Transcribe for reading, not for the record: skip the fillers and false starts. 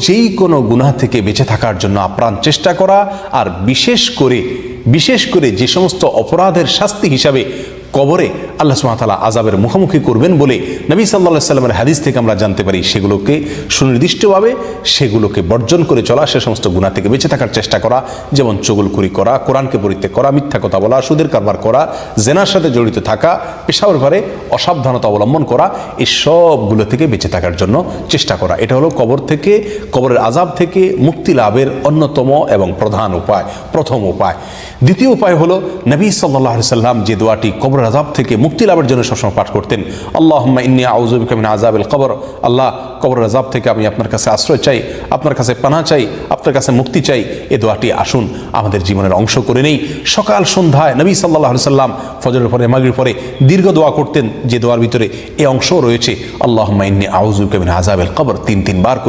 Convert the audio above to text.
যেই কোনো গুনাহ থেকে বেঁচে থাকার জন্য আপ্রাণ চেষ্টা করা, আর বিশেষ করে যে সমস্ত অপরাধের শাস্তি হিসাবে কবরে আল্লাহ সুবহানাহু ওয়া তাআলা আযাবের মুখোমুখি করবেন বলে নবী সাল্লাল্লাহু আলাইহি সাল্লামের হাদিস থেকে আমরা জানতে পারি, সেগুলোকে সুনির্দিষ্টভাবে সেগুলোকে বর্জন করে চলা, সে সমস্ত গুনাহ থেকে বেঁচে থাকার চেষ্টা করা, যেমন চুগলখড়ি করা, কোরআনকে পরিত্যাগ করা, মিথ্যা কথা বলা, সুদের কারবার করা, জেনার সাথে জড়িত থাকা, পেশাবের ব্যাপারে অসাবধানতা অবলম্বন করা, এই সবগুলো থেকে বেঁচে থাকার জন্য চেষ্টা করা। এটা হলো কবরের আযাব থেকে মুক্তি লাভের অন্যতম এবং প্রথম উপায়। দ্বিতীয় উপায় হলো নবী সাল্লাল্লাহু আলাইহি সাল্লাম যে দোয়াটি কবরের আযাব থেকে মুক্তি লাভের জন্য সবসময় পাঠ করতেন, আল্লাহুম্মা ইন্নী আউযু বিকা মিন আযাবিল কবর, আল্লাহ কবরের আযাব থেকে আমি আপনার কাছে আশ্রয় চাই, আপনার কাছে পানাহ চাই, আপনার কাছে মুক্তি চাই। এই দোয়াটি আসুন আমাদের জীবনের অংশ করে নেই। সকাল সন্ধ্যায় নবী সাল্লাল্লাহু আলাইহি সাল্লাম ফজরের পরে মাগরিবের পরে দীর্ঘ দোয়া করতেন, যে দোয়ার ভিতরে এই অংশও রয়েছে, আল্লাহুম্মা ইন্নী আউযু বিকা মিন আযাবিল কবর, 3 বার করে